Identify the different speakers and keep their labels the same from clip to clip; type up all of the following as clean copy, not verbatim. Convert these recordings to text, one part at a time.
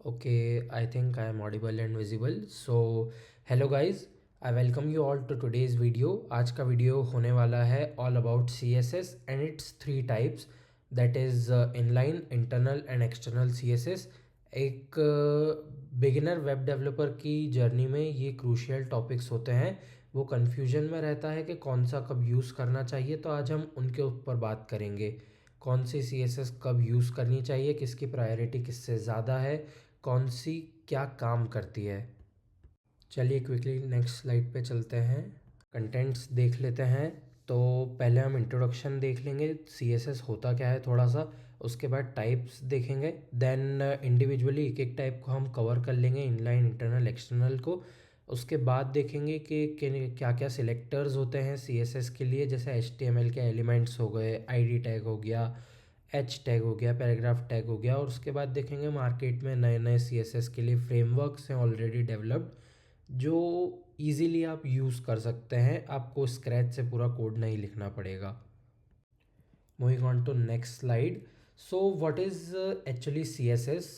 Speaker 1: Okay, I think I am audible and visible. So, hello guys, I welcome you all to today's video. आज का video होने वाला है all about CSS and its three types, that is inline, internal and external CSS. एक beginner web developer की journey में ये crucial topics होते हैं। वो कन्फ्यूजन में रहता है कि कौन सा कब यूज़ करना चाहिए, तो आज हम उनके ऊपर बात करेंगे। कौन सी CSS कब यूज़ करनी चाहिए, किसकी प्रायोरिटी किससे ज़्यादा है, कौन सी क्या काम करती है। चलिए क्विकली नेक्स्ट स्लाइड पे चलते हैं, कंटेंट्स देख लेते हैं। तो पहले हम इंट्रोडक्शन देख लेंगे, CSS होता क्या है थोड़ा सा, उसके बाद टाइप्स देखेंगे, देन इंडिविजुअली एक एक टाइप को हम कवर कर लेंगे, इनलाइन, इंटरनल, एक्सटर्नल को। उसके बाद देखेंगे कि क्या क्या सिलेक्टर्स होते हैं CSS के लिए, जैसे HTML के एलिमेंट्स हो गए, ID टैग हो गया, एच टैग हो गया, पैराग्राफ टैग हो गया। और उसके बाद देखेंगे मार्केट में नए नए CSS के लिए फ्रेमवर्क्स हैं ऑलरेडी डेवलप्ड, जो इजीली आप यूज़ कर सकते हैं, आपको स्क्रैच से पूरा कोड नहीं लिखना पड़ेगा। Moving on to next slide. So what is actually CSS।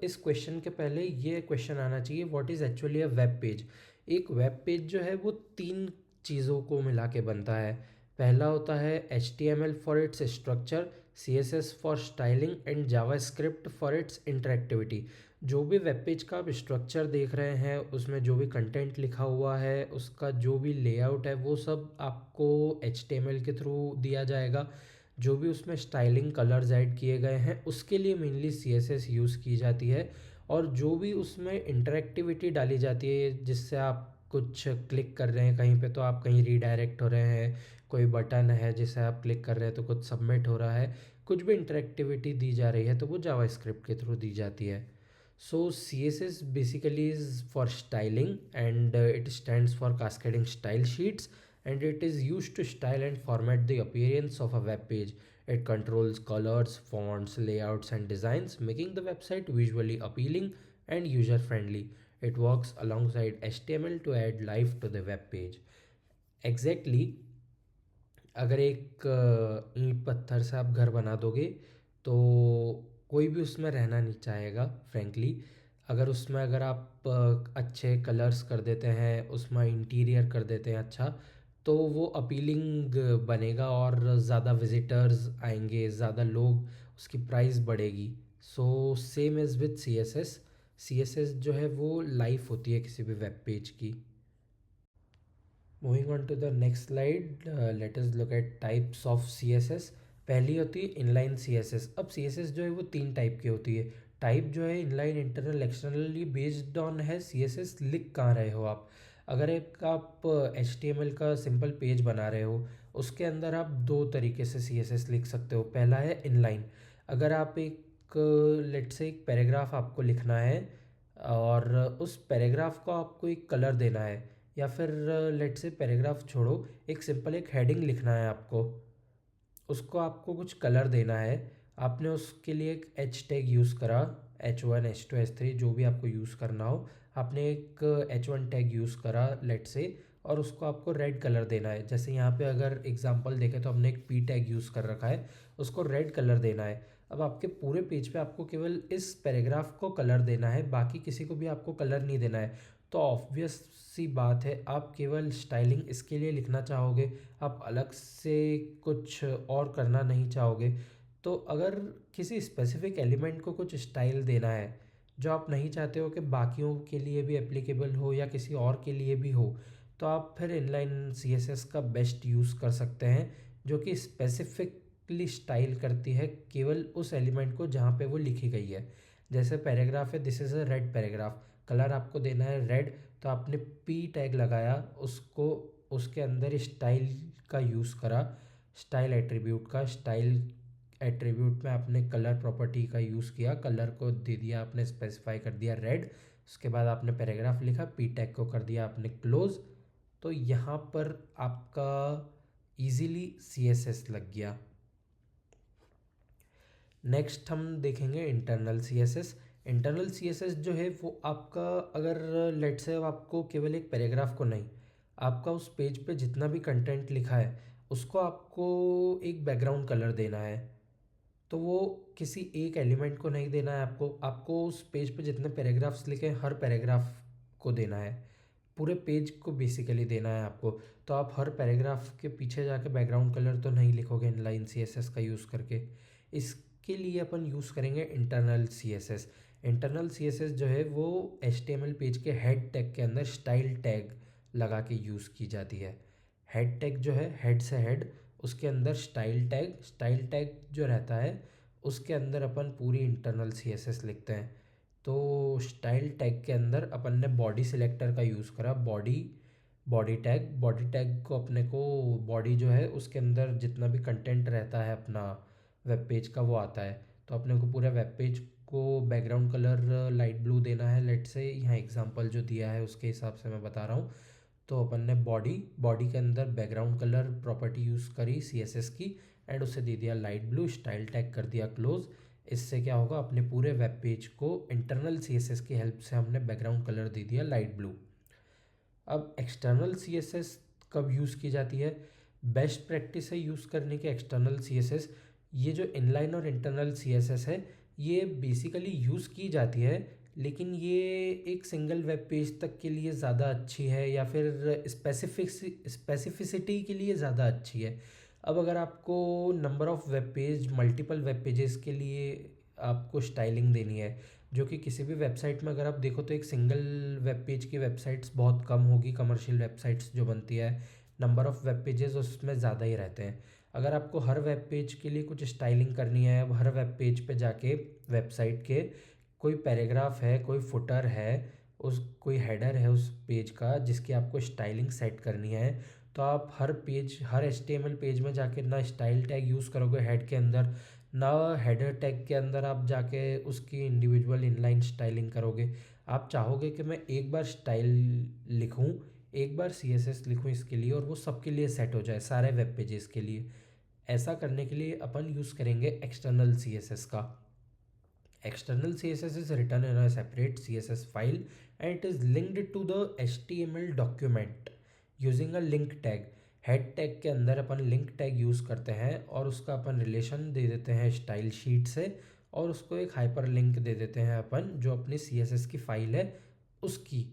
Speaker 1: इस क्वेश्चन के पहले ये क्वेश्चन आना चाहिए, what is actually a web page. एक वेब पेज जो है वो तीन चीज़ों को मिला के बनता है। पहला होता है HTML for its structure, CSS for styling and JavaScript for its interactivity. जो भी वेब पेज का आप स्ट्रक्चर देख रहे हैं, उसमें जो भी कंटेंट लिखा हुआ है, उसका जो भी लेआउट है, वो सब आपको HTML के थ्रू दिया जाएगा। जो भी उसमें स्टाइलिंग कलर्स ऐड किए गए हैं, उसके लिए मेनली CSS यूज़ की जाती है। और जो भी उसमें इंटरेक्टिविटी डाली जाती है, जिससे आप कुछ क्लिक कर रहे हैं कहीं पे तो आप कहीं रीडायरेक्ट हो रहे हैं, कोई बटन है जिसे आप क्लिक कर रहे हैं तो कुछ सबमिट हो रहा है, कुछ भी इंटरेक्टिविटी दी जा रही है, तो वो जावास्क्रिप्ट के थ्रू दी जाती है। सो CSS basically is for styling and it stands for cascading style sheets, and it is used to style and format the appearance of a web page. It controls colors, fonts, layouts, and designs, making the website visually appealing and user friendly. It works alongside HTML to add life to the web page. Exactly, अगर एक ईंट पत्थर से आप घर बना दोगे तो कोई भी उसमें रहना नहीं चाहेगा फ्रेंकली। अगर आप अच्छे कलर्स कर देते हैं, उसमें इंटीरियर कर देते हैं अच्छा, तो वो अपीलिंग बनेगा और ज़्यादा विजिटर्स आएंगे, ज़्यादा लोग, उसकी प्राइस बढ़ेगी। So same is with CSS। CSS जो है वो लाइफ होती है किसी भी वेब पेज की। Moving on to the next slide, let us look at types of CSS। पहली होती है इनलाइन CSS। अब CSS जो है वो तीन टाइप की होती है। टाइप जो है इनलाइन, इंटरनल, एक्सटर्नल, ये बेस्ड ऑन है CSS लिख कहाँ रहे हो आप। अगर एक आप HTML का सिंपल पेज बना रहे हो, उसके अंदर आप दो तरीके से CSS लिख सकते हो। पहला है इनलाइन। अगर आप एक लेट से एक पैराग्राफ आपको लिखना है और उस पैराग्राफ को आपको एक कलर देना है, या फिर लेट से पैराग्राफ छोड़ो, एक सिंपल एक हेडिंग लिखना है आपको, उसको आपको कुछ कलर देना है। आपने उसके लिए एक H टैग यूज़ करा, H1, H2, H3, जो भी आपको यूज़ करना हो। आपने एक H1 टैग यूज़ करा लेट से, और उसको आपको रेड कलर देना है। जैसे यहाँ पे अगर एग्जांपल देखें तो हमने एक P टैग यूज़ कर रखा है, उसको रेड कलर देना है। अब आपके पूरे पेज पे आपको केवल इस पैराग्राफ को कलर देना है, बाकी किसी को भी आपको कलर नहीं देना है। तो ऑब्वियस सी बात है, आप केवल स्टाइलिंग इसके लिए लिखना चाहोगे, आप अलग से कुछ और करना नहीं चाहोगे। तो अगर किसी स्पेसिफिक एलिमेंट को कुछ स्टाइल देना है जो आप नहीं चाहते हो कि बाकियों के लिए भी एप्लीकेबल हो या किसी और के लिए भी हो, तो आप फिर इनलाइन CSS का बेस्ट यूज़ कर सकते हैं, जो कि स्पेसिफिकली स्टाइल करती है केवल उस एलिमेंट को जहाँ पे वो लिखी गई है। जैसे पैराग्राफ है, this is a red paragraph, colour आपको देना है रेड, तो आपने P टैग लगाया, उसको उसके अंदर स्टाइल का यूज़ करा, स्टाइल एट्रीब्यूट का। स्टाइल एट्रीब्यूट में आपने कलर प्रॉपर्टी का यूज़ किया, कलर को दे दिया आपने, स्पेसिफाई कर दिया रेड। उसके बाद आपने पैराग्राफ लिखा, P टैग को कर दिया आपने क्लोज। तो यहाँ पर आपका इजीली CSS लग गया। नेक्स्ट हम देखेंगे इंटरनल CSS। इंटरनल CSS जो है वो आपका, अगर लेट से आपको केवल एक पैराग्राफ को नहीं, आपका उस पेज पे जितना भी कंटेंट लिखा है उसको आपको एक बैकग्राउंड कलर देना है। तो वो किसी एक एलिमेंट को नहीं देना है आपको, आपको उस पेज पे जितने पैराग्राफ्स लिखे हैं हर पैराग्राफ को देना है, पूरे पेज को बेसिकली देना है आपको। तो आप हर पैराग्राफ के पीछे जाके बैकग्राउंड कलर तो नहीं लिखोगे इनलाइन सीएसएस का यूज़ करके। इसके लिए अपन यूज़ करेंगे इंटरनल सीएसएस। इंटरनल सीएसएस जो है वो एचटीएमएल पेज के हेड टैग के अंदर स्टाइल टैग लगा के यूज़ की जाती है। हेड टैग जो है, हेड से हेड, उसके अंदर स्टाइल टैग जो रहता है उसके अंदर अपन पूरी इंटरनल सीएसएस लिखते हैं। तो स्टाइल टैग के अंदर अपन ने बॉडी सिलेक्टर का यूज़ करा, बॉडी टैग को अपने को, बॉडी जो है उसके अंदर जितना भी कंटेंट रहता है अपना वेब पेज का वो आता है। तो अपने को पूरा वेब पेज को बैकग्राउंड कलर लाइट ब्लू देना है, लेट से यहाँ एग्जांपल जो दिया है उसके हिसाब से मैं बता रहा हूँ। तो अपन ने बॉडी के अंदर बैकग्राउंड कलर प्रॉपर्टी यूज़ करी सीएसएस की, एंड उसे दे दिया लाइट ब्लू, स्टाइल टैग कर दिया क्लोज। इससे क्या होगा, अपने पूरे वेब पेज को इंटरनल सीएसएस की हेल्प से हमने बैकग्राउंड कलर दे दिया लाइट ब्लू। अब एक्सटर्नल सीएसएस कब यूज़ की जाती है? बेस्ट प्रैक्टिस है यूज़ करने के एक्सटर्नल सीएसएस। ये जो इनलाइन और इंटरनल सीएसएस है ये बेसिकली यूज़ की जाती है, लेकिन ये एक सिंगल वेब पेज तक के लिए ज़्यादा अच्छी है, या फिर स्पेसिफिसिटी के लिए ज़्यादा अच्छी है। अब अगर आपको number of web page, multiple web pages के लिए आपको स्टाइलिंग देनी है, जो कि किसी भी वेबसाइट में अगर आप देखो तो एक सिंगल वेब पेज की वेबसाइट्स बहुत कम होगी, कमर्शियल वेबसाइट्स जो बनती है, नंबर ऑफ़ वेब पेजेस उसमें ज़्यादा ही रहते हैं। अगर आपको हर वेब पेज के लिए कुछ स्टाइलिंग करनी है, अब हर वेब पेज पे जाके वेबसाइट के कोई पैराग्राफ है, कोई फुटर है, उस कोई हेडर है उस पेज का जिसकी आपको स्टाइलिंग सेट करनी है, तो आप हर एचटीएमएल पेज में जाके ना स्टाइल टैग यूज़ करोगे हेड के अंदर, ना हेडर टैग के अंदर आप जाके उसकी इंडिविजुअल इनलाइन स्टाइलिंग करोगे। आप चाहोगे कि मैं एक बार स्टाइल लिखूं, एक बार सीएसएस लिखूं इसके लिए, और वो सबके लिए सेट हो जाए सारे वेब पेजेस के लिए। ऐसा करने के लिए अपन यूज़ करेंगे एक्सटर्नल सीएसएस का। External CSS is written in a separate CSS file and it is linked to the HTML document using a link tag. Head tag के अंदर अपन लिंक टैग यूज़ करते हैं और उसका अपन रिलेशन दे देते हैं स्टाइल शीट से, और उसको एक हाइपर लिंक दे देते हैं अपन जो अपनी CSS की फ़ाइल है उसकी।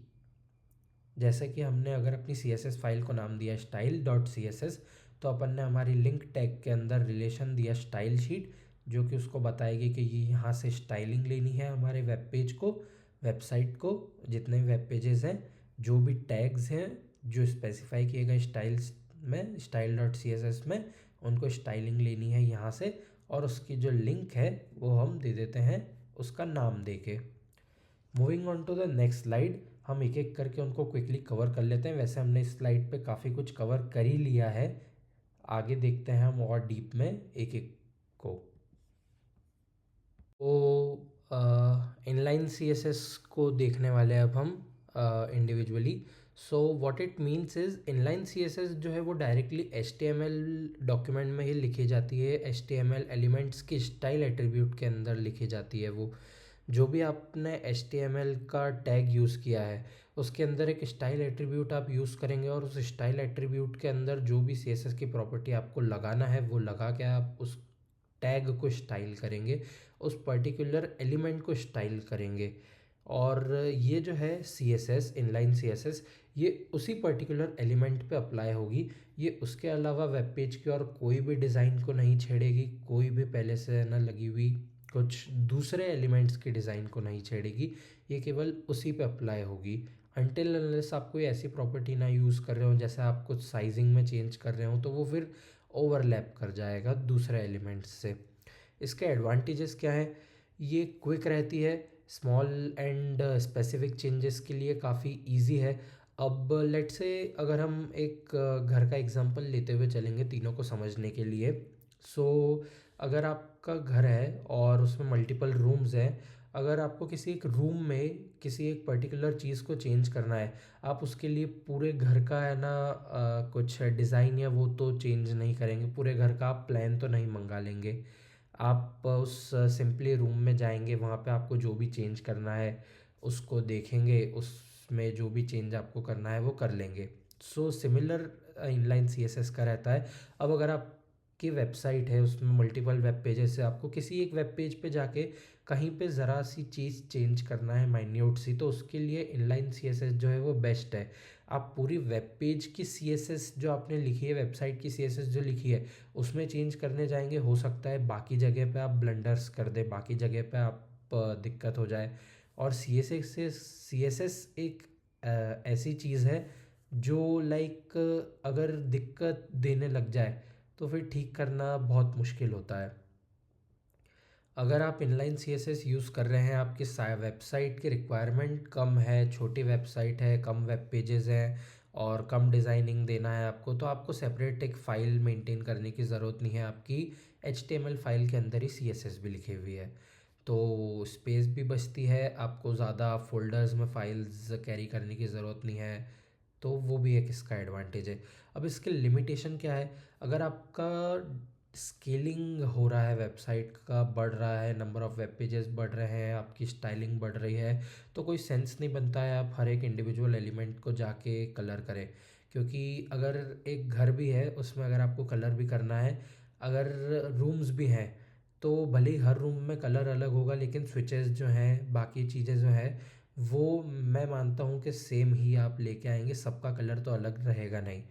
Speaker 1: जैसे कि हमने अगर अपनी CSS फाइल को नाम दिया style.css, तो अपन ने हमारी लिंक टैग के अंदर रिलेशन दिया स्टाइल शीट, जो कि उसको बताएगी कि ये यहाँ से स्टाइलिंग लेनी है हमारे वेब पेज को, वेबसाइट को, जितने भी वेब पेजेस हैं, जो भी टैग्स हैं जो स्पेसिफाई किए गए स्टाइल्स में, style.css में, उनको स्टाइलिंग लेनी है यहाँ से, और उसकी जो लिंक है वो हम दे देते हैं उसका नाम दे के। Moving on to the next slide, हम एक एक करके उनको क्विकली कवर कर लेते हैं। वैसे हमने इस स्लाइड पे काफ़ी कुछ कवर कर ही लिया है, आगे देखते हैं हम और डीप में एक एक को। तो इनलाइन सीएसएस को देखने वाले हैं अब हम individually. So what it means is, inline CSS जो है वो डायरेक्टली एचटीएमएल डॉक्यूमेंट में ही लिखी जाती है, एचटीएमएल एलिमेंट्स की स्टाइल एट्रीब्यूट के अंदर लिखी जाती है। वो जो भी आपने HTML का टैग यूज़ किया है उसके अंदर एक स्टाइल एट्रीब्यूट आप यूज़ करेंगे, और उस स्टाइल एट्रीब्यूट के अंदर जो भी CSS की प्रॉपर्टी आपको लगाना है वो लगा के आप उस टैग को स्टाइल करेंगे, उस पर्टिकुलर एलिमेंट को स्टाइल करेंगे। और ये जो है CSS, इनलाइन CSS, ये उसी पर्टिकुलर एलिमेंट पे अप्लाई होगी। ये उसके अलावा वेब पेज की और कोई भी डिज़ाइन को नहीं छेड़ेगी, कोई भी पहले से ना लगी हुई कुछ दूसरे एलिमेंट्स के डिज़ाइन को नहीं छेड़ेगी, ये केवल उसी पे अप्लाई होगी। अनटिल अनलेस आप कोई ऐसी प्रॉपर्टी ना यूज़ कर रहे हो, जैसे आप कुछ साइजिंग में चेंज कर रहे हो, तो वो फिर ओवरलैप कर जाएगा दूसरे एलिमेंट्स से। इसके एडवांटेजेस क्या है? ये क्विक रहती है, स्मॉल एंड स्पेसिफिक चेंजेस के लिए काफ़ी इजी है। अब लेट से अगर हम एक घर का एग्जांपल लेते हुए चलेंगे तीनों को समझने के लिए। सो अगर आपका घर है और उसमें मल्टीपल रूम्स हैं, अगर आपको किसी एक रूम में किसी एक पर्टिकुलर चीज़ को चेंज करना है, आप उसके लिए पूरे घर का है ना कुछ डिज़ाइन या वो तो चेंज नहीं करेंगे, पूरे घर का आप प्लान तो नहीं मंगा लेंगे। आप उस सिंपली रूम में जाएंगे, वहाँ पे आपको जो भी चेंज करना है उसको देखेंगे, उसमें जो भी चेंज आपको करना है वो कर लेंगे। सो सिमिलर इनलाइन सीएसएस का रहता है। अब अगर आप आपकी वेबसाइट है उसमें मल्टीपल वेब पेजेस है, आपको किसी एक वेब पेज पे जाके कहीं पे ज़रा सी चीज़ चेंज करना है माइन्यूट सी, तो उसके लिए इनलाइन सीएसएस जो है वो बेस्ट है। आप पूरी वेब पेज की सीएसएस जो आपने लिखी है, वेबसाइट की सीएसएस जो लिखी है उसमें चेंज करने जाएंगे, हो सकता है बाकी जगह पे आप ब्लंडर्स कर दें, बाकी जगह पे आप दिक्कत हो जाए। और सीएसएस एक ऐसी चीज़ है जो लाइक अगर दिक्कत देने लग जाए तो फिर ठीक करना बहुत मुश्किल होता है। अगर आप इनलाइन सीएसएस यूज़ कर रहे हैं, आपकी वेबसाइट की रिक्वायरमेंट कम है, छोटी वेबसाइट है, कम वेब पेजेस हैं और कम डिज़ाइनिंग देना है आपको, तो आपको सेपरेट एक फ़ाइल मेंटेन करने की ज़रूरत नहीं है। आपकी HTML फाइल के अंदर ही सीएसएस भी लिखी हुई है, तो स्पेस भी बचती है, आपको ज़्यादा फ़ोल्डर्स में फ़ाइल्स कैरी करने की ज़रूरत नहीं है। तो वो भी एक इसका एडवांटेज है। अब इसके लिमिटेशन क्या है? अगर आपका स्केलिंग हो रहा है, वेबसाइट का बढ़ रहा है, नंबर ऑफ़ वेब पेजेस बढ़ रहे हैं, आपकी स्टाइलिंग बढ़ रही है, तो कोई सेंस नहीं बनता है आप हर एक इंडिविजुअल एलिमेंट को जाके कलर करें। क्योंकि अगर एक घर भी है उसमें अगर आपको कलर भी करना है, अगर रूम्स भी हैं, तो भले ही हर रूम में कलर अलग होगा लेकिन स्विचेस जो हैं, बाकी चीज़ें जो हैं, वो मैं मानता हूँ कि सेम ही आप लेके आएंगे, सबका कलर तो अलग रहेगा नहीं।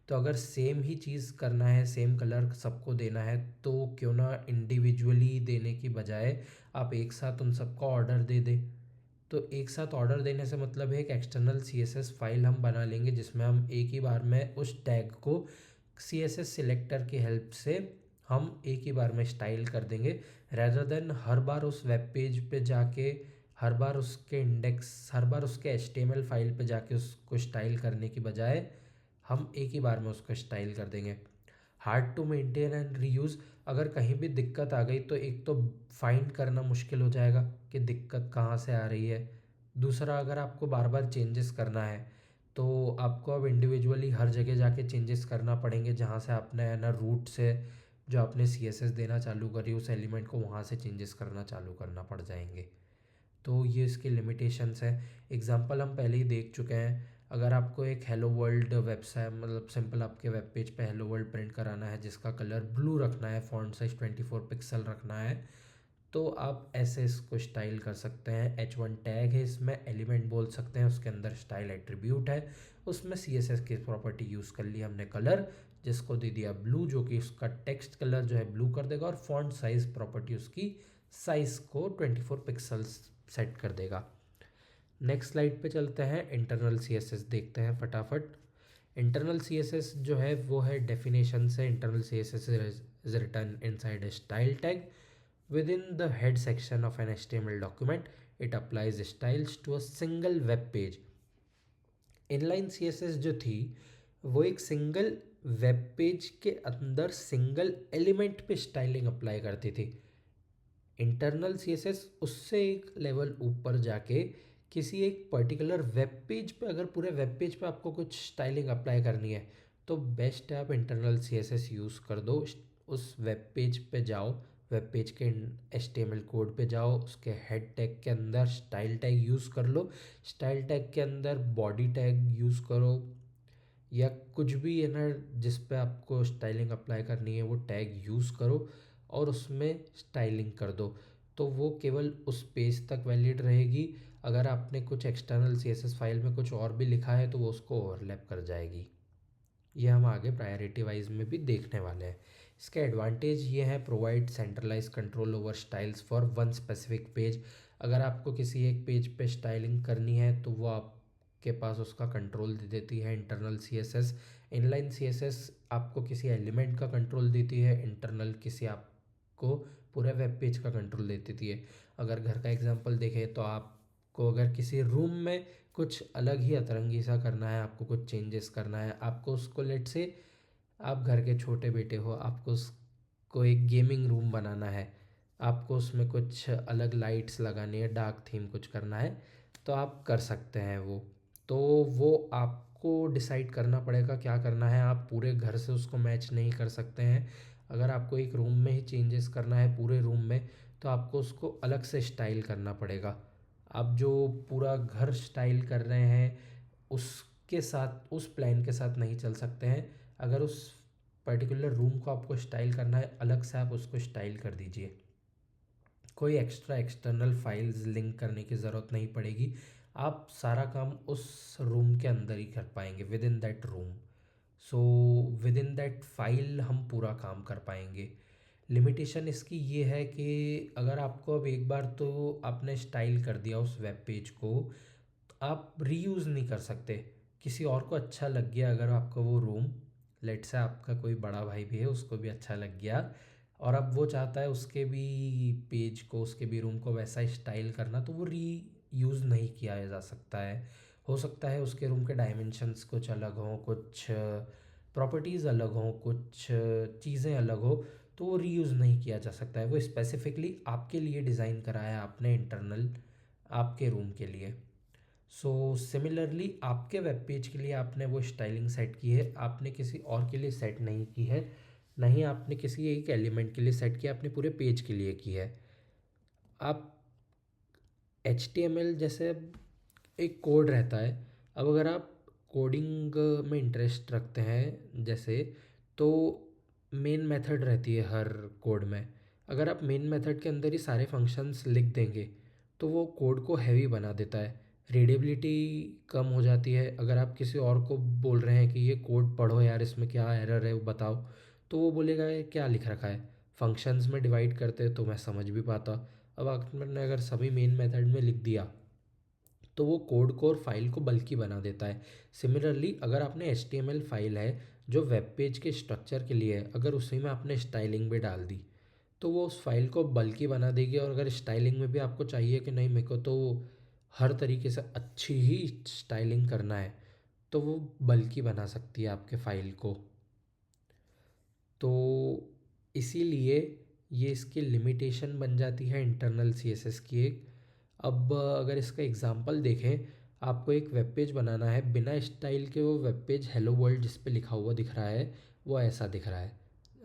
Speaker 1: तो अगर सेम ही चीज़ करना है, सेम कलर सबको देना है, तो क्यों ना इंडिविजुअली देने की बजाय आप एक साथ उन सबका ऑर्डर दे दें। तो एक साथ ऑर्डर देने से मतलब है एक एक्सटर्नल सीएसएस फाइल हम बना लेंगे जिसमें हम एक ही बार में उस टैग को सीएसएस सिलेक्टर की हेल्प से हम एक ही बार में स्टाइल कर देंगे, रेदर देन हर बार उस वेब पेज पे जाके, हर बार उसके इंडेक्स, हर बार उसके एचटीएमएल फाइल पे जाके उसको स्टाइल करने की बजाय हम एक ही बार में उसको स्टाइल कर देंगे। Hard to maintain and reuse, अगर कहीं भी दिक्कत आ गई तो एक तो फाइंड करना मुश्किल हो जाएगा कि दिक्कत कहाँ से आ रही है। दूसरा, अगर आपको बार बार चेंजेस करना है तो आपको अब इंडिविजुअली हर जगह जाके चेंजेस करना पड़ेंगे, जहाँ से आपने है ना रूट से जो आपने सीएसएस देना चालू करी उस एलिमेंट को वहाँ से चेंजेस करना चालू करना पड़ जाएंगे। तो ये इसके लिमिटेशंस हैं। एग्जांपल हम पहले ही देख चुके हैं। अगर आपको एक हेलो वर्ल्ड वेबसाइट, मतलब सिंपल आपके वेब पेज पे हेलो वर्ल्ड प्रिंट कराना है जिसका कलर ब्लू रखना है, फॉन्ट साइज 24 पिक्सल रखना है, तो आप ऐसे इसको स्टाइल कर सकते हैं। H1 टैग है, इसमें एलिमेंट बोल सकते हैं, उसके अंदर स्टाइल एट्रीब्यूट है, उसमें CSS की प्रॉपर्टी यूज़ कर ली हमने कलर, जिसको दे दिया ब्लू, जो कि उसका टेक्स्ट कलर जो है ब्लू कर देगा, और फॉन्ट साइज़ प्रॉपर्टी उसकी साइज़ को 24 पिक्सल्स सेट कर देगा। नेक्स्ट स्लाइड पे चलते हैं, इंटरनल सीएसएस देखते हैं फटाफट। इंटरनल सीएसएस जो है वो है डेफिनेशन से, internal CSS is return inside a style tag within the head section of an HTML document. It applies styles to a single web page. Inline CSS जो थी वो एक सिंगल वेब पेज के अंदर सिंगल एलिमेंट पे styling apply करती थी। Internal CSS उससे एक लेवल ऊपर जाके किसी एक पर्टिकुलर वेब पेज पे, अगर पूरे वेब पेज पे आपको कुछ स्टाइलिंग अप्लाई करनी है तो बेस्ट है आप इंटरनल सीएसएस यूज़ कर दो। उस वेब पेज पे जाओ, वेब पेज के HTML कोड पे जाओ, उसके हेड टैग के अंदर स्टाइल टैग यूज़ कर लो, स्टाइल टैग के अंदर बॉडी टैग यूज़ करो, या कुछ भी है ना जिस पे आपको स्टाइलिंग अप्लाई करनी है वो टैग यूज़ करो और उसमें स्टाइलिंग कर दो। तो वो केवल उस पेज तक वैलिड रहेगी। अगर आपने कुछ एक्सटर्नल सीएसएस फाइल में कुछ और भी लिखा है तो वो उसको ओवरलैप कर जाएगी। ये हम आगे प्रायोरिटी वाइज में भी देखने वाले हैं। इसका एडवांटेज ये है, provide centralise control over styles for one specific page. अगर आपको किसी एक पेज पे स्टाइलिंग करनी है तो वो आपके पास उसका कंट्रोल दे देती है इंटरनल सीएसएस। इनलाइन सीएसएस आपको किसी एलिमेंट का कंट्रोल देती है, इंटरनल किसी आपको पूरे वेब पेज का कंट्रोल दे देती है। अगर घर का एग्जांपल देखें तो आपको अगर किसी रूम में कुछ अलग ही अतरंगी सा करना है, आपको कुछ चेंजेस करना है, आपको उसको लेट से, आप घर के छोटे बेटे हो, आपको उसको एक गेमिंग रूम बनाना है, आपको उसमें कुछ अलग लाइट्स लगानी है, डार्क थीम कुछ करना है, तो आप कर सकते हैं वो। तो वो आपको डिसाइड करना पड़ेगा क्या करना है, आप पूरे घर से उसको मैच नहीं कर सकते हैं। अगर आपको एक रूम में ही चेंजेस करना है पूरे रूम में, तो आपको उसको अलग से स्टाइल करना पड़ेगा। आप जो पूरा घर स्टाइल कर रहे हैं उसके साथ, उस प्लान के साथ नहीं चल सकते हैं। अगर उस पर्टिकुलर रूम को आपको स्टाइल करना है, अलग से आप उसको स्टाइल कर दीजिए। कोई एक्स्ट्रा एक्सटर्नल फाइल्स लिंक करने की ज़रूरत नहीं पड़ेगी। आप सारा काम उस रूम के अंदर ही कर पाएंगे, with in that room. So with in that file हम पूरा काम कर पाएंगे। लिमिटेशन इसकी ये है कि अगर आपको अब एक बार तो आपने स्टाइल कर दिया उस वेब पेज को, आप रीयूज़ नहीं कर सकते। किसी और को अच्छा लग गया अगर आपका वो रूम, लेट से आपका कोई बड़ा भाई भी है, उसको भी अच्छा लग गया और अब वो चाहता है उसके भी पेज को, उसके भी रूम को वैसा स्टाइल करना, तो वो री यूज़ नहीं किया जा सकता है। हो सकता है उसके रूम के डायमेंशंस कुछ अलग हों, कुछ प्रॉपर्टीज़ अलग हों, कुछ चीज़ें अलग हो, तो वो रीयूज़ नहीं किया जा सकता है। वो स्पेसिफिकली आपके लिए डिज़ाइन करा है आपने, इंटरनल आपके रूम के लिए। सो सिमिलरली आपके वेब पेज के लिए आपने वो स्टाइलिंग सेट की है, आपने किसी और के लिए सेट नहीं की है, नहीं आपने किसी एक एलिमेंट के लिए सेट किया, आपने पूरे पेज के लिए की है। आप HTML जैसे एक कोड रहता है, अब अगर आप कोडिंग में इंटरेस्ट रखते हैं जैसे, तो मेन मेथड रहती है हर कोड में। अगर आप मेन मेथड के अंदर ही सारे फंक्शंस लिख देंगे तो वो कोड को हैवी बना देता है, रीडेबिलिटी कम हो जाती है। अगर आप किसी और को बोल रहे हैं कि ये कोड पढ़ो यार, इसमें क्या एरर है वो बताओ, तो वो बोलेगा ये क्या लिख रखा है, फंक्शंस में डिवाइड करते तो मैं समझ भी पाता। अब आपने अगर सभी मेन मेथड में लिख दिया तो वो कोड को और फाइल को बल्कि बना देता है। सिमिलरली अगर आपने HTML फाइल है जो वेब पेज के स्ट्रक्चर के लिए है, अगर उसी में आपने स्टाइलिंग भी डाल दी तो वो उस फाइल को बल्कि बना देगी। और अगर स्टाइलिंग में भी आपको चाहिए कि नहीं, मेरे को तो हर तरीके से अच्छी ही स्टाइलिंग करना है, तो वो बल्कि बना सकती है आपके फाइल को। तो इसीलिए ये इसकी लिमिटेशन बन जाती है इंटरनल CSS की एक। अब अगर इसका एग्जांपल देखें, आपको एक वेब पेज बनाना है बिना स्टाइल के, वो वेब पेज हेलो वर्ल्ड जिस पे लिखा हुआ दिख रहा है वो ऐसा दिख रहा है,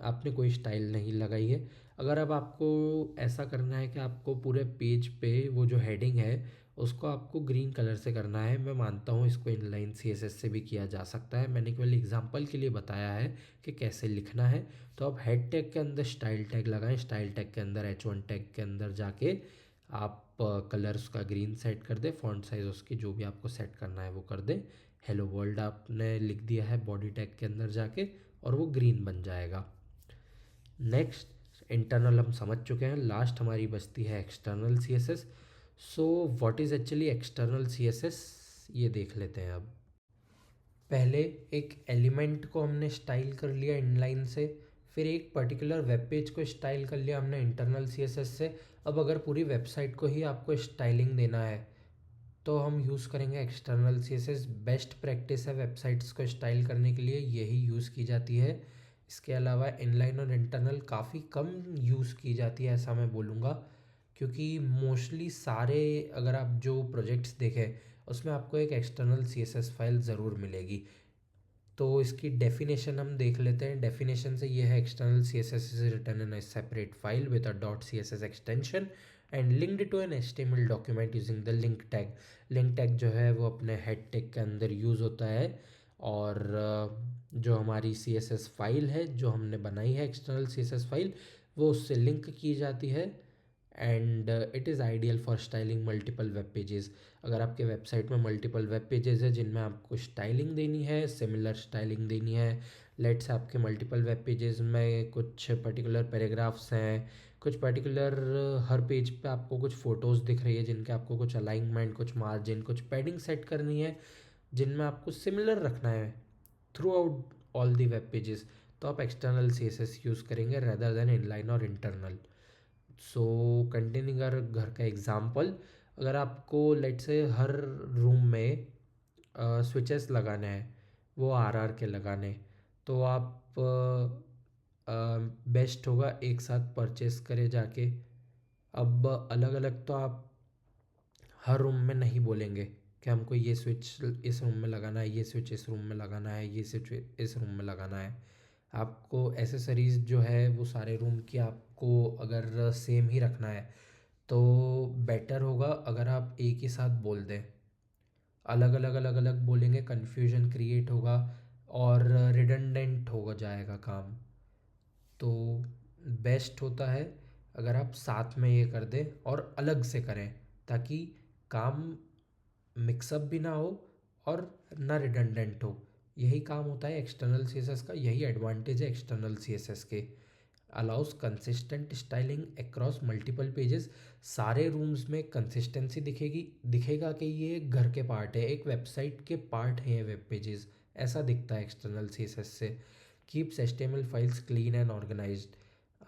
Speaker 1: आपने कोई स्टाइल नहीं लगाई है। अगर अब आपको ऐसा करना है कि आपको पूरे पेज पे वो जो हेडिंग है उसको आपको ग्रीन कलर से करना है, मैं मानता हूँ इसको इनलाइन CSS से भी किया जा सकता है, मैंने केवल एग्जांपल के लिए बताया है कि कैसे लिखना है। तो आप हेड टैग के अंदर स्टाइल टैग लगाएं, स्टाइल टैग के अंदर H1 टैग के अंदर जाके आप कलर्स का ग्रीन सेट कर दें, फ़ॉन्ट साइज़ उसकी जो भी आपको सेट करना है वो कर दें। हेलो वर्ल्ड आपने लिख दिया है बॉडी टैग के अंदर जाके और वो ग्रीन बन जाएगा। नेक्स्ट इंटरनल हम समझ चुके हैं, लास्ट हमारी बचती है external CSS। So what is actually external CSS, ये देख लेते हैं। अब पहले एक एलिमेंट को हमने स्टाइल कर लिया इनलाइन से, फिर एक पर्टिकुलर वेब पेज को स्टाइल कर लिया हमने इंटरनल CSS से। अब अगर पूरी वेबसाइट को ही आपको स्टाइलिंग देना है तो हम यूज़ करेंगे एक्सटर्नल CSS। बेस्ट प्रैक्टिस है वेबसाइट्स को स्टाइल करने के लिए, यही यूज़ की जाती है। इसके अलावा इनलाइन और इंटरनल काफ़ी कम यूज़ की जाती है ऐसा मैं बोलूँगा, क्योंकि मोस्टली सारे अगर आप जो प्रोजेक्ट्स देखें उसमें आपको एक एक्सटर्नल CSS फाइल ज़रूर मिलेगी। तो इसकी डेफिनेशन हम देख लेते हैं। डेफिनेशन से ये है, external CSS is written in a separate file with a dot CSS extension and linked to an HTML document using the link tag. Link tag जो है वो अपने हेड टैग के अंदर यूज़ होता है, और जो हमारी CSS फाइल है जो हमने बनाई है एक्सटर्नल CSS फाइल, वो उससे लिंक की जाती है। And it is ideal for styling multiple web pages. अगर आपके वेबसाइट में मल्टीपल वेब पेजेस है जिनमें आपको स्टाइलिंग देनी है, सिमिलर स्टाइलिंग देनी है, लेट्स आपके मल्टीपल वेब पेजेस में कुछ पर्टिकुलर पैराग्राफ्स हैं, कुछ पर्टिकुलर हर पेज पे आपको कुछ फ़ोटोज़ दिख रही है जिनके आपको कुछ अलाइनमेंट, कुछ मार्जिन, कुछ पैडिंग सेट करनी है, जिनमें आपको सिमिलर रखना है through out all the web pages, तो आप एक्सटर्नल CSS यूज़ करेंगे रेदर देन इनलाइन और इंटरनल। सो कंटिन्यूइंग अगर घर का एग्जांपल, अगर आपको लेट से हर रूम में स्विचेस लगाने हैं, वो RR के लगाने, तो आप बेस्ट होगा एक साथ परचेस करे जाके। अब अलग अलग तो आप हर रूम में नहीं बोलेंगे कि हमको ये स्विच इस रूम में लगाना है, ये स्विच इस रूम में लगाना है, ये स्विच इस रूम में लगाना है। आपको एसेसरीज़ जो है वो सारे रूम की आपको अगर सेम ही रखना है तो बेटर होगा अगर आप एक ही साथ बोल दें। अलग अलग बोलेंगे कन्फ्यूजन क्रिएट होगा, और रिडंडेंट हो जाएगा काम। तो बेस्ट होता है अगर आप साथ में ये कर दें और अलग से करें, ताकि काम मिक्सअप भी ना हो और ना रिडंडेंट हो। यही काम होता है एक्सटर्नल सीएसएस का, यही एडवांटेज है एक्सटर्नल सीएसएस के। Allow us consistent styling across multiple pages. सारे रूम्स में कंसिस्टेंसी दिखेगी, दिखेगा कि ये एक घर के पार्ट है, एक वेबसाइट के पार्ट हैं ये वेब पेजेस, ऐसा दिखता है एक्सटर्नल सीएसएस से। Keeps HTML files clean and organised.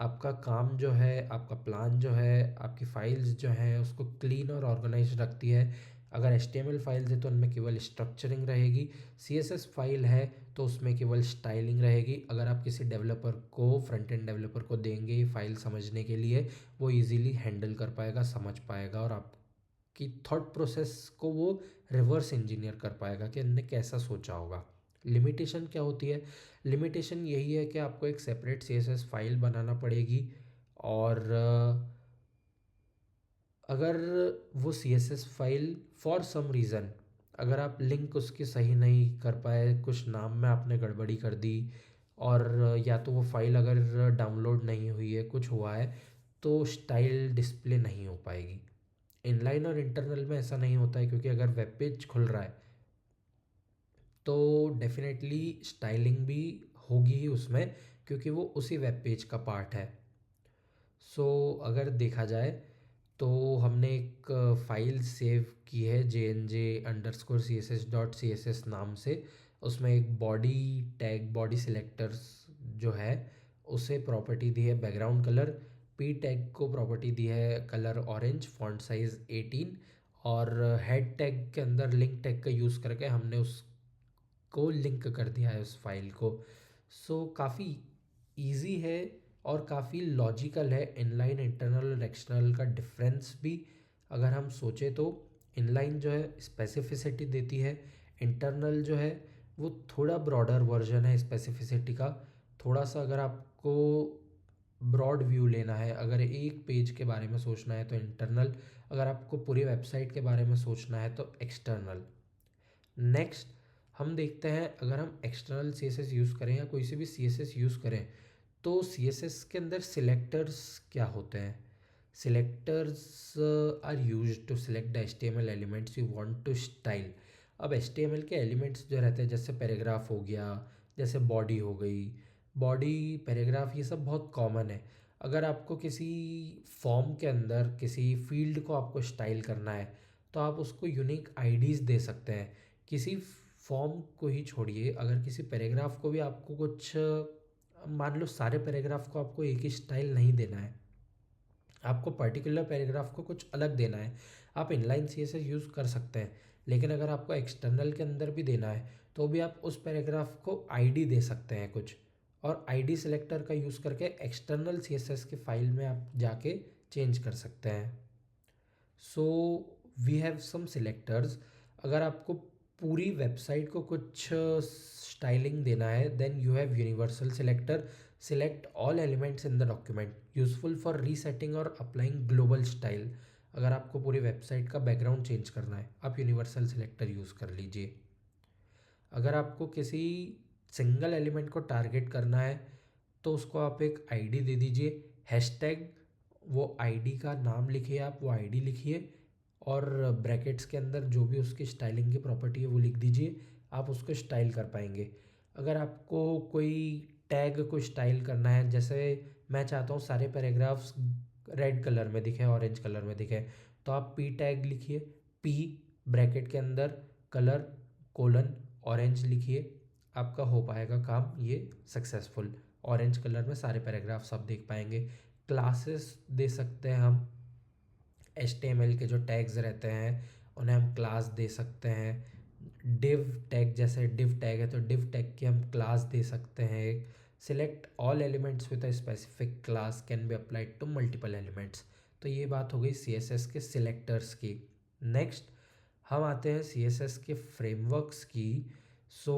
Speaker 1: आपका काम जो है, आपका प्लान जो है, आपकी फाइल्स जो हैं उसको क्लीन और ऑर्गेनाइज रखती है। अगर एचटीएमएल फाइल्स है तो उनमें केवल स्ट्रक्चरिंग रहेगी, सीएसएस फाइल है तो उसमें केवल स्टाइलिंग रहेगी। अगर आप किसी डेवलपर को, फ्रंट एंड डेवलपर को देंगे ये फाइल समझने के लिए, वो इजीली हैंडल कर पाएगा, समझ पाएगा और आपकी थॉट प्रोसेस को वो रिवर्स इंजीनियर कर पाएगा कि इनने कैसा सोचा होगा। लिमिटेशन क्या होती है? लिमिटेशन यही है कि आपको एक सेपरेट सीएसएस फाइल बनाना पड़ेगी, और अगर वो CSS file for some reason, अगर आप लिंक उसकी सही नहीं कर पाए, कुछ नाम में आपने गड़बड़ी कर दी, और या तो वो फाइल अगर डाउनलोड नहीं हुई है, कुछ हुआ है, तो स्टाइल डिस्प्ले नहीं हो पाएगी। इनलाइन और इंटरनल में ऐसा नहीं होता है, क्योंकि अगर वेब पेज खुल रहा है तो डेफिनेटली स्टाइलिंग भी होगी ही उसमें, क्योंकि वो उसी वेब पेज का पार्ट है। सो अगर देखा जाए तो हमने एक फ़ाइल सेव की है jnj_css.css नाम से। उसमें एक बॉडी टैग, बॉडी सिलेक्टर्स जो है उसे प्रॉपर्टी दी है बैकग्राउंड कलर। पी टैग को प्रॉपर्टी दी है कलर ऑरेंज, फॉन्ट साइज़ 18, और हेड टैग के अंदर लिंक टैग का यूज़ करके हमने उसको लिंक कर दिया है उस फाइल को। सो काफ़ी इजी है और काफ़ी लॉजिकल है। इनलाइन, इंटरनल और एक्सटर्नल का डिफरेंस भी अगर हम सोचें तो इनलाइन जो है स्पेसिफिसिटी देती है, इंटरनल जो है वो थोड़ा ब्रॉडर वर्जन है स्पेसिफिसिटी का। थोड़ा सा अगर आपको ब्रॉड व्यू लेना है, अगर एक पेज के बारे में सोचना है तो इंटरनल, अगर आपको पूरी वेबसाइट के बारे में सोचना है तो एक्सटर्नल। नेक्स्ट हम देखते हैं, अगर हम एक्सटर्नल सीएसएस यूज़ करें या कोई से भी सीएसएस यूज़ करें तो सीएसएस के अंदर सिलेक्टर्स क्या होते हैं। Selectors are used to select the HTML elements you want to style. अब एचटीएमएल के एलिमेंट्स जो रहते हैं, जैसे पैराग्राफ हो गया, जैसे बॉडी हो गई, बॉडी, पैराग्राफ, ये सब बहुत कॉमन है। अगर आपको किसी फॉर्म के अंदर किसी फील्ड को आपको स्टाइल करना है तो आप उसको यूनिक आईडीज़ दे सकते हैं। किसी फॉर्म को ही छोड़िए, अगर किसी पैराग्राफ को भी आपको कुछ, मान लो सारे पैराग्राफ को आपको एक ही स्टाइल नहीं देना है, आपको पर्टिकुलर पैराग्राफ को कुछ अलग देना है, आप इनलाइन सीएसएस यूज़ कर सकते हैं। लेकिन अगर आपको एक्सटर्नल के अंदर भी देना है तो भी आप उस पैराग्राफ को आईडी दे सकते हैं कुछ, और आईडी सिलेक्टर का यूज़ करके एक्सटर्नल सीएसएस के फाइल में आप जाके चेंज कर सकते हैं। So we have some selectors. अगर आपको पूरी वेबसाइट को कुछ स्टाइलिंग देना है then you have universal selector. Select all elements in the document, useful for resetting और अप्लाइंग ग्लोबल स्टाइल। अगर आपको पूरी वेबसाइट का बैकग्राउंड चेंज करना है आप यूनिवर्सल सिलेक्टर यूज़ कर लीजिए। अगर आपको किसी सिंगल एलिमेंट को टारगेट करना है तो उसको आप एक आईडी दे दीजिए, हैशटैग, वो आईडी का नाम लिखिए, आप वो आईडी लिखिए और ब्रैकेट्स के अंदर जो भी उसकी स्टाइलिंग की प्रॉपर्टी है वो लिख दीजिए, आप उसको स्टाइल कर पाएंगे। अगर आपको कोई टैग को स्टाइल करना है, जैसे मैं चाहता हूँ सारे पैराग्राफ्स रेड कलर में दिखे, ऑरेंज कलर में दिखे, तो आप पी टैग लिखिए, पी ब्रैकेट के अंदर कलर कोलन ऑरेंज लिखिए, आपका हो पाएगा काम ये सक्सेसफुल। ऑरेंज कलर में सारे पैराग्राफ्स आप देख पाएंगे। क्लासेस दे सकते हैं हम, HTML के जो टैग्स रहते हैं उन्हें हम क्लास दे सकते हैं। डिव टैग, जैसे डिव टैग है तो डिव टैग की हम क्लास दे सकते हैं एक। Select all elements with a specific class can be applied to multiple elements. तो ये बात हो गई CSS के सिलेक्टर्स की। नेक्स्ट हम आते हैं CSS के फ्रेमवर्क्स की। सो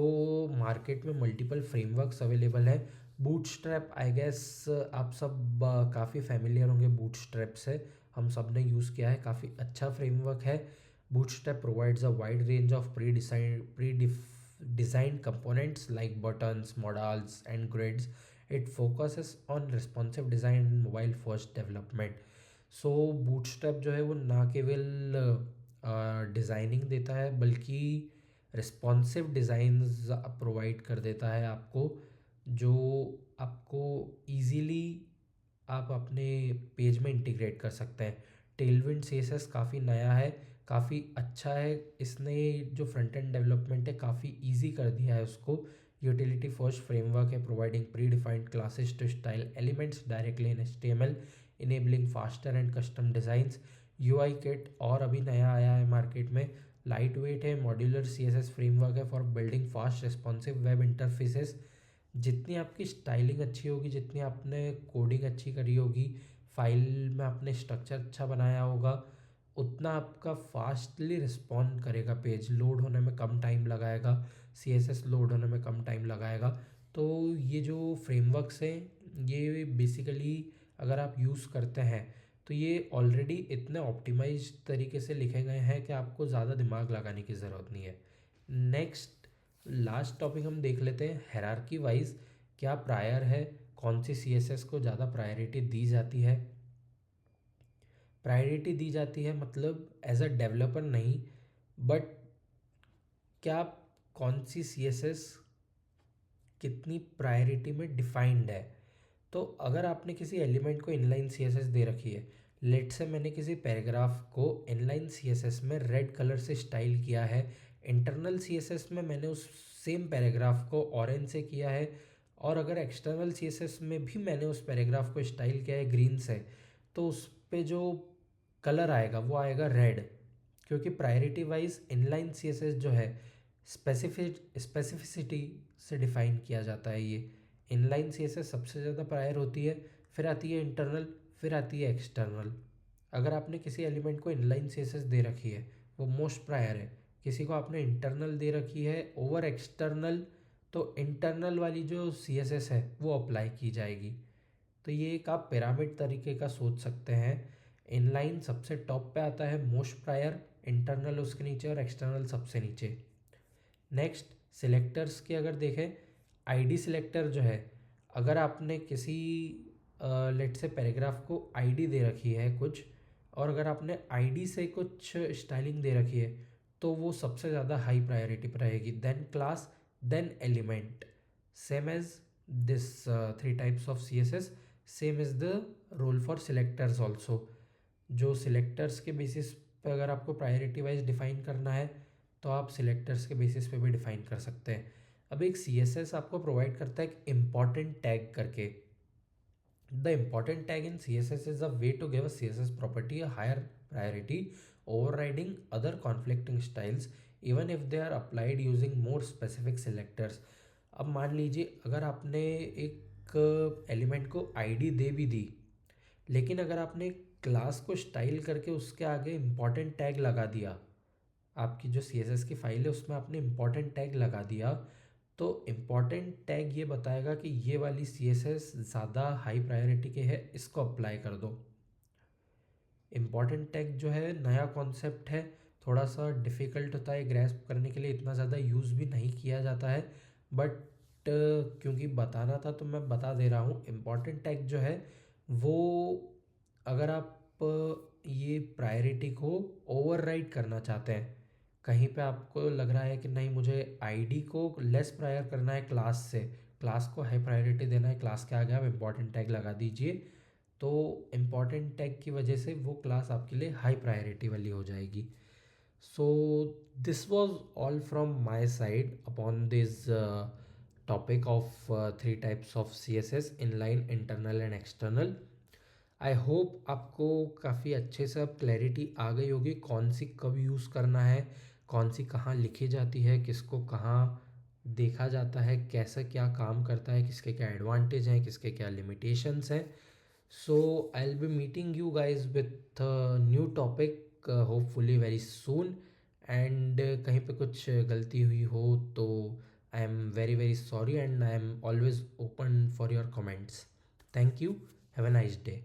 Speaker 1: मार्केट में मल्टीपल फ्रेमवर्क्स अवेलेबल है। बूटस्ट्रैप, आई गेस आप सब काफ़ी फैमिलियर होंगे बूटस्ट्रैप से, हम सब ने यूज़ किया है, काफ़ी अच्छा फ्रेमवर्क है। Bootstrap provides a wide range of pre designed components like buttons, modals, and grids. It focuses on responsive design and mobile first development. So bootstrap जो है वो ना केवल डिज़ाइनिंग देता है बल्कि रिस्पॉन्सिव डिज़ाइंस प्रोवाइड कर देता है आपको, जो आपको इजीली आप अपने पेज में इंटीग्रेट कर सकते हैं। टेलविंड सीएसएस काफ़ी नया है, काफ़ी अच्छा है। इसने जो फ्रंट एंड डेवलपमेंट है काफ़ी इजी कर दिया है उसको। यूटिलिटी फर्स्ट फ्रेमवर्क है, providing predefined classes to style elements directly in HTML, enabling faster and custom designs. UI kit और अभी नया आया है मार्केट में, लाइट वेट है, मॉड्यूलर CSS फ्रेमवर्क है for building fast responsive web interfaces. जितनी आपकी स्टाइलिंग अच्छी होगी, जितनी आपने कोडिंग अच्छी करी होगी, फाइल में आपने स्ट्रक्चर अच्छा बनाया होगा, उतना आपका फास्टली रिस्पॉन्ड करेगा, पेज लोड होने में कम टाइम लगाएगा, CSS लोड होने में कम टाइम लगाएगा। तो ये जो फ्रेमवर्क्स हैं ये बेसिकली अगर आप यूज़ करते हैं तो ये ऑलरेडी इतने ऑप्टिमाइज तरीके से लिखे गए हैं कि आपको ज़्यादा दिमाग लगाने की ज़रूरत नहीं है। नेक्स्ट लास्ट टॉपिक हम देख लेते हैं, हायरार्की वाइज क्या प्रायर है, कौन सी CSS को ज़्यादा प्रायोरिटी दी जाती है। प्रायोरिटी दी जाती है मतलब एज अ डेवलपर नहीं, बट क्या कौन सी CSS कितनी प्रायोरिटी में डिफाइंड है। तो अगर आपने किसी एलिमेंट को इनलाइन CSS दे रखी है, लेट से मैंने किसी पैराग्राफ को इनलाइन CSS में रेड कलर से स्टाइल किया है, इंटरनल CSS में मैंने उस सेम पैराग्राफ को ऑरेंज से किया है, और अगर एक्सटर्नल CSS में भी मैंने उस पैराग्राफ को स्टाइल किया है ग्रीन से, तो उस पे जो कलर आएगा वो आएगा रेड, क्योंकि प्रायोरिटी वाइज इनलाइन CSS जो है स्पेसिफिसिटी से डिफाइन किया जाता है। ये इनलाइन CSS सबसे ज़्यादा प्रायर होती है, फिर आती है इंटरनल, फिर आती है एक्सटर्नल। अगर आपने किसी एलिमेंट को इनलाइन CSS दे रखी है वो मोस्ट प्रायर है, किसी को आपने इंटरनल दे रखी है ओवर एक्सटर्नल, तो इंटरनल वाली जो CSS है वो अप्लाई की जाएगी। तो ये एक आप पिरामिड तरीके का सोच सकते हैं। इनलाइन सबसे टॉप पे आता है, मोस्ट प्रायर, इंटरनल उसके नीचे और एक्सटर्नल सबसे नीचे। नेक्स्ट सिलेक्टर्स की अगर देखें, ID सिलेक्टर जो है, अगर आपने किसी लेट से पैराग्राफ को ID दे रखी है कुछ, और अगर आपने ID से कुछ स्टाइलिंग दे रखी है तो वो सबसे ज़्यादा हाई प्रायोरिटी पर रहेगी, then class, then element. Same as this three types of CSS, same is the role for selectors also. जो सिलेक्टर्स के बेसिस पे अगर आपको प्रायोरिटी वाइज डिफाइन करना है तो आप सिलेक्टर्स के बेसिस पे भी डिफाइन कर सकते हैं। अब एक CSS आपको प्रोवाइड करता है एक इम्पॉर्टेंट टैग करके। The important tag in CSS is a way to give a CSS property a higher priority, overriding other conflicting styles even if they are applied using more specific selectors। अब मान लीजिए अगर आपने एक element को ID दे भी दी, लेकिन अगर आपने क्लास को स्टाइल करके उसके आगे इम्पॉर्टेंट टैग लगा दिया, आपकी जो CSS की फाइल है उसमें आपने इम्पॉर्टेंट टैग लगा दिया, तो इम्पॉर्टेंट टैग ये बताएगा कि ये वाली CSS ज़्यादा हाई प्रायोरिटी के है, इसको अप्लाई कर दो। इम्पॉर्टेंट टैग जो है नया कॉन्सेप्ट है, थोड़ा सा डिफ़िकल्ट होता है ग्रैस्प करने के लिए, इतना ज़्यादा यूज़ भी नहीं किया जाता है, बट क्योंकि बताना था तो मैं बता दे रहा हूँ। इम्पॉर्टेंट टैग जो है वो अगर आप ये प्रायोरिटी को ओवरराइड करना चाहते हैं, कहीं पे आपको लग रहा है कि नहीं मुझे ID को लेस प्रायर करना है क्लास से, क्लास को हाई प्रायोरिटी देना है, क्लास के आगे आप इम्पॉर्टेंट टैग लगा दीजिए, तो इम्पॉर्टेंट टैग की वजह से वो क्लास आपके लिए हाई प्रायोरिटी वाली हो जाएगी। So this was all from my side upon this topic of three types of CSS, inline, internal and external. I hope आपको काफ़ी अच्छे से अब क्लैरिटी आ गई होगी कौन सी कब यूज़ करना है, कौन सी कहाँ लिखी जाती है, किसको कहाँ देखा जाता है, कैसे क्या काम करता है, किसके क्या एडवांटेज हैं, किसके क्या लिमिटेशंस हैं। So I'll be meeting you guys with a new topic hopefully very soon, and कहीं पे कुछ गलती हुई हो तो I am very very sorry, and I am always open for your comments. Thank you. Have a nice day.